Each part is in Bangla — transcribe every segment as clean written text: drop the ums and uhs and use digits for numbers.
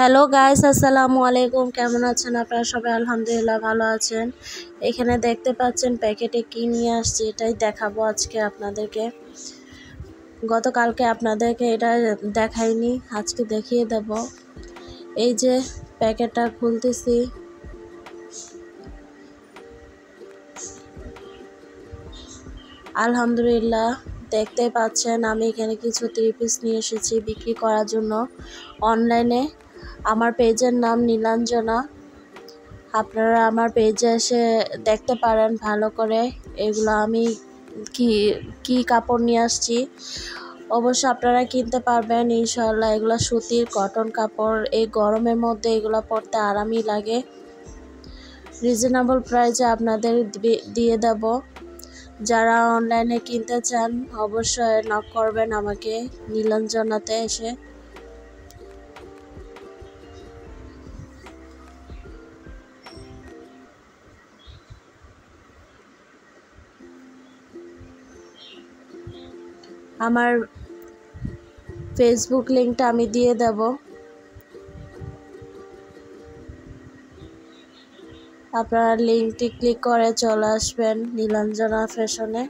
হ্যালো গাইস, আসসালামু আলাইকুম। কেমন আছেন আপনারা সবাই? আলহামদুলিল্লাহ ভালো আছেন। এখানে দেখতে পাচ্ছেন প্যাকেটে কি নিয়ে আসছে, এটাই দেখাবো আজকে আপনাদেরকে। গতকালকে আপনাদেরকে এটা দেখাইনি, আজকে দেখিয়ে দেব। এই যে প্যাকেটটা খুলতেছি, আলহামদুলিল্লাহ দেখতে পাচ্ছেন আমি এখানে কিছু 3 পিস নিয়ে এসেছি বিক্রি করার জন্য অনলাইনে। আমার পেজের নাম নীলাঞ্জনা। আপনারা আমার পেজে এসে দেখতে পারেন ভালো করে এগুলো আমি কি কাপড় নিয়ে আসছি। অবশ্য আপনারা কিনতে পারবেন ইনশাআল্লাহ। এগুলো সুতির কটন কাপড়, এই গরমের মধ্যে এগুলো পরতে আরামই লাগে। রিজনেবল প্রাইসে আপনাদের দিয়ে দেব। যারা অনলাইনে কিনতে চান অবশ্যই নক করবেন আমাকে নীলাঞ্জনাতে এসে। আমার ফেসবুক লিংকটা আমি দিয়ে দেব, আপনারা লিংকটি ক্লিক করে চলে আসবেন নীলাঞ্জনা ফ্যাশনে।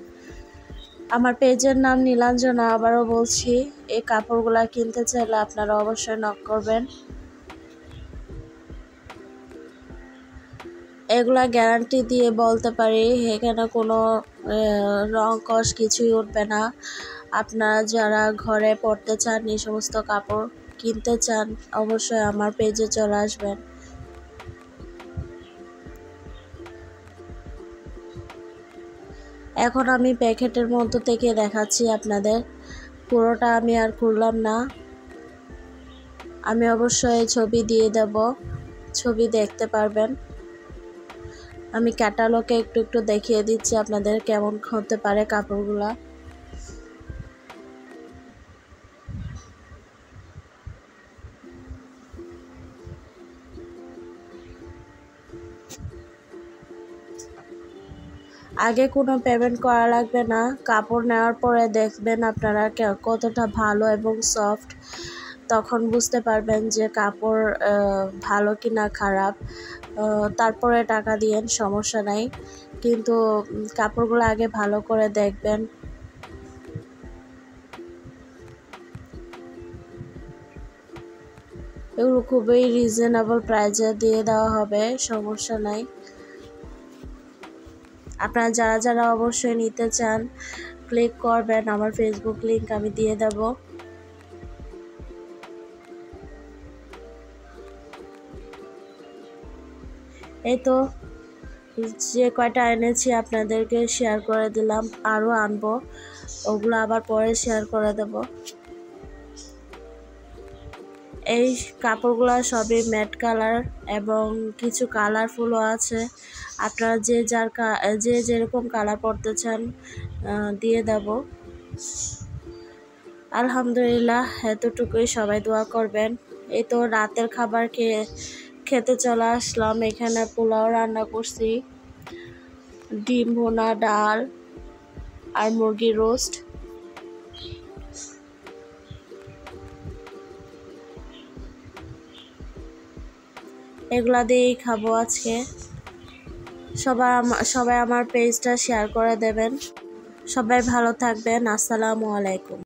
আমার পেজের নাম নীলাঞ্জনা, আবারও বলছি। এই কাপড়গুলা কিনতে চাইলে আপনারা অবশ্যই নক করবেন। এগুলা গ্যারান্টি দিয়ে বলতে পারি এখানে কোনো রং কষ কিছুই উঠবে না। আপনারা যারা ঘরে পরতে চান, এই সমস্ত কাপড় কিনতে চান, অবশ্যই আমার পেজে চলে আসবেন। এখন আমি প্যাকেটের মধ্য থেকে দেখাচ্ছি আপনাদের, পুরোটা আমি আর খুললাম না। আমি অবশ্যই ছবি দিয়ে দেব, ছবি দেখতে পারবেন। আমি ক্যাটালগে একটু একটু দেখিয়ে দিচ্ছি আপনাদের কেমন হতে পারে কাপড়গুলা। আগে কোনো পেমেন্ট করা লাগবে না, কাপড় নেওয়ার পরে দেখবেন আপনারা কতটা ভালো এবং সফট, তখন বুঝতে পারবেন যে কাপড় ভালো কি না খারাপ। তারপরে টাকা দিয়েন, সমস্যা নাই, কিন্তু কাপড়গুলো আগে ভালো করে দেখবেন। এগুলো খুবই রিজনেবল প্রাইসে দিয়ে দেওয়া হবে, সমস্যা নাই। আপনারা যারা যারা অবশ্যই নিতে চান ক্লিক করবেন, আমার ফেসবুক লিংক আমি দিয়ে দেব। এই তো যে কয়টা এনেছি আপনাদেরকে শেয়ার করে দিলাম, আরও আনবো, ওগুলো আবার পরে শেয়ার করে দেব। এই কাপড়গুলো সবই ম্যাট কালার এবং কিছু কালারফুলও আছে। আপনারা যে যেরকম কালার পরতে চান দিয়ে দেব। আলহামদুলিল্লাহ, এতটুকুই, সবাই দোয়া করবেন। এই তো রাতের খাবার খেতে চলে আসলাম। এখানে পোলাও রান্না করছি, ডিম ভুনা, ডাল আর মুরগির রোস্ট। এগুলা দিয়েই খাবো আজকে। সবাই আমার পেজটা শেয়ার করে দেবেন। সবাই ভালো থাকবেন। আসসালামু আলাইকুম।